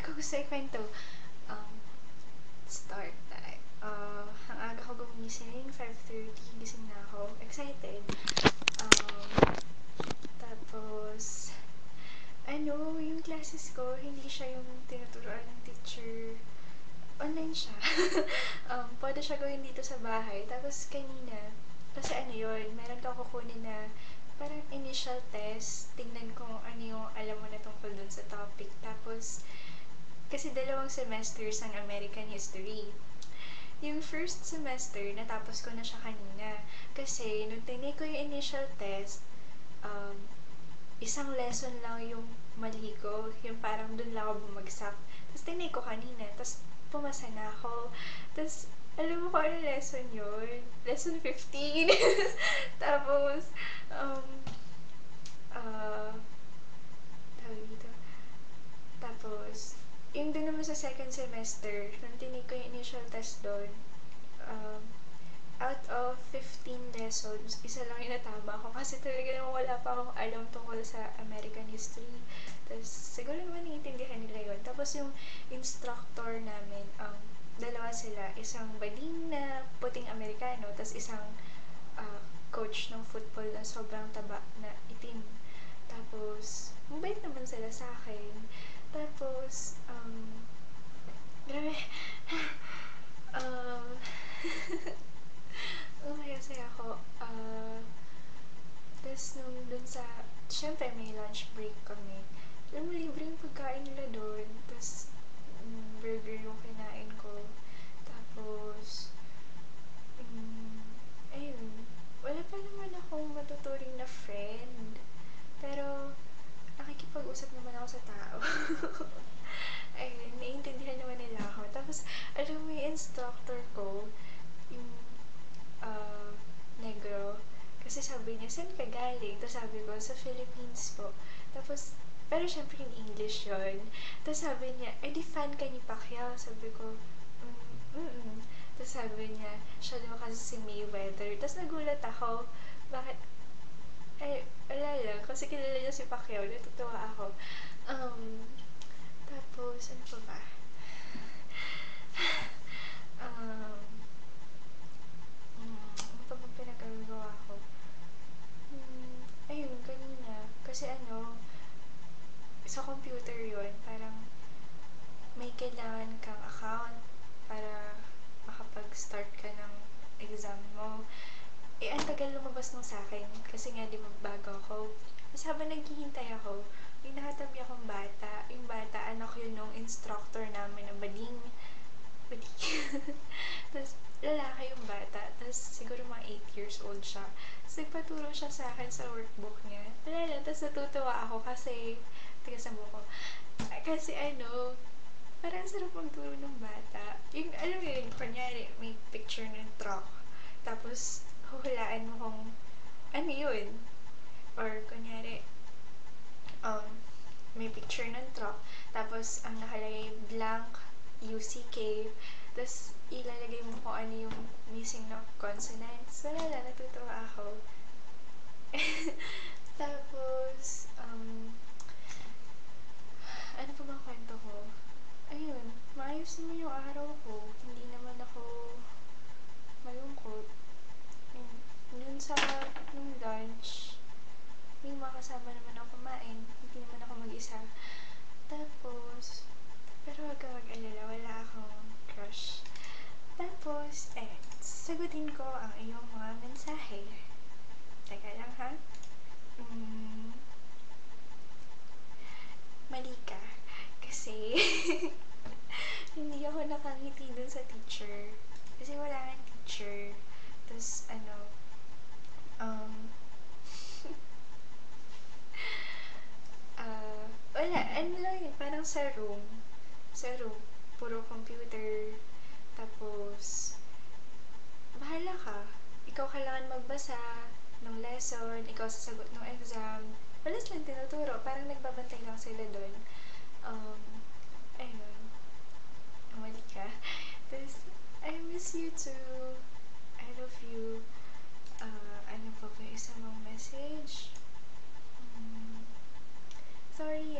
ko gusto ikwento. Um, Start na. Ang aga ko gumising, 5:30, gising na ako. Excited. Tapos, yung classes ko, hindi siya yung tinuturoan ng teacher. Online siya. Pwede siya gawin dito sa bahay. Tapos kanina, kasi meron kang kukunin na parang initial test. Tingnan kung ano yung alam mo na tungkol dun sa topic. Tapos, kasi 2 semesters ang American History. Yung first semester, natapos ko na siya kanina. Kasi, nung tinake ko yung initial test, isang lesson lang yung mali ko. Yung parang dun lang ako bumagsak. Tapos, tinake ko kanina. Tapos, pumasa na ako. Tapos, alam mo kung ano lesson yun? Lesson 15. Tapos, tawag dito. Tapos, yung dun naman sa second semester, nung tinake ko yung initial test doon, out of 15 lessons, isa lang yung natama ko kasi talaga naman wala pa akong alam tungkol sa American history. Tapos, siguro naman naiintindihan nila yun. Tapos, yung instructor namin, dalawa sila. Isang bading na puting Amerikano, tapos isang coach ng football na sobrang taba na itim. Tapos, mabait naman sila sa akin. Tapos, grabe. um, Masaya ako. Tapos, dun sa, syempre may lunch break kami. Alam mo, libre yung pagkain nila doon. Tapos, burger yung kinain ko. Tapos, ayun. Wala pa naman akong matuturing na friend. Pero, nakikipag-usap naman ako sa tao. Ayun, naiintindihan naman nila ako. Tapos, alam mo yung instructor ko, yung negro, kasi sabi niya, saan ka galing? Tapos sabi ko, sa Philippines po. Tapos, pero syempre in English yun. Tapos sabi niya, di fan ka ni Pacquiao? Sabi ko, Tapos sabi niya, siya daw kasi si Mayweather. Tapos nagulat ako, bakit, wala lang, kasi kilala niya si Pacquiao, natutuwa ako. Tapos, ano pa ba? Ano pa bang pinagagawa ko? Ayun, kanina. Kasi sa computer yun, parang may kailangan kang account para makapag-start ka ng exam mo. Ang tagal lumabas nung sa akin kasi nga di ba bago ako. Tapos habang naghihintay ako, may nakatabi akong bata. Yung bata, anak yun nung instructor namin na bading. Tapos lalaki yung bata. Tapos siguro mga 8 years old siya. Tapos nagpaturo siya sa akin sa workbook niya. Wala lang. Tapos natutuwa ako kasi, tiga sa buko. Kasi parang sarap magturo ng bata. Yung, alam mo yun, kunyari, may picture ng truck. Tapos, huhulaan mo kung ano yun. Or, kunyari, may picture ng truck. Tapos, ang nakalagay blank, UCK. Tapos, ilalagay mo kung ano yung missing na consonants. Wala lang, natutuwa ako. Tapos, ano pa bang kwento ko? Ayun, maayos naman yung araw ko. Hindi naman ako malungkot. Dun sa nung lunch, may makasama naman ako kumain. Hindi naman ako mag-isa. Tapos, pero wag ka mag-alala, wala akong crush. Tapos, sagutin ko ang iyong mga mensahe. Teka lang ha. Mali ka. Kasi, hindi ako nakangiti dun sa teacher. Kasi wala nga teacher. Tapos, wala, lang yun, parang sa room, puro computer, tapos, bahala ka, ikaw kailangan magbasa ng lesson, ikaw sasagot ng exam, wala silang tinuturo, parang nagbabantay lang sila doon. Ayun, mali ka. Tapos, I miss you too, I love you. Ano pa ba isa mong message? Sorry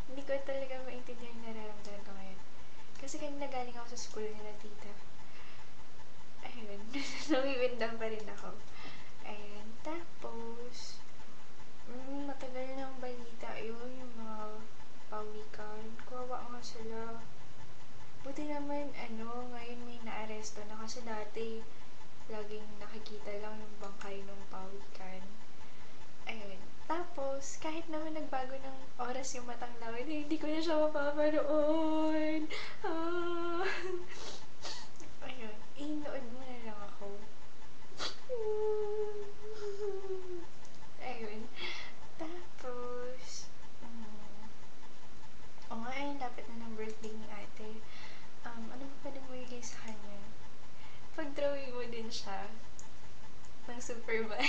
hindi ko talaga maintindihan Kasi kanina galing ako sa school nila tita. Ayun, nawiwindang pa rin ako. Ayun, tapos, matagal ng balita yun, yung mga pawikan. Kawawa nga sila. Buti naman, ngayon may naaresto na kasi dati, laging nakikita lang yung bangkay ng pawikan. Ayun. Tapos, kahit naman nagbago ng oras yung matang lawin, hindi ko na siya mapapanood. Ah. Ayun. Inood mo na lang ako. Ayun. Tapos, o nga, ayun, lapit na ng birthday ni ate. Ano ba pwedeng maigay sa kanya? Pag-drawing mo din siya ng Superman.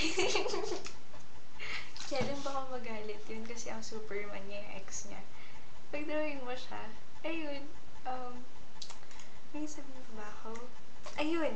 Kaya lang baka magalit yun kasi ang Superman niya yung ex niya. Pag-drawing mo siya, ayun, may sabihin pa ba ako? Ayun,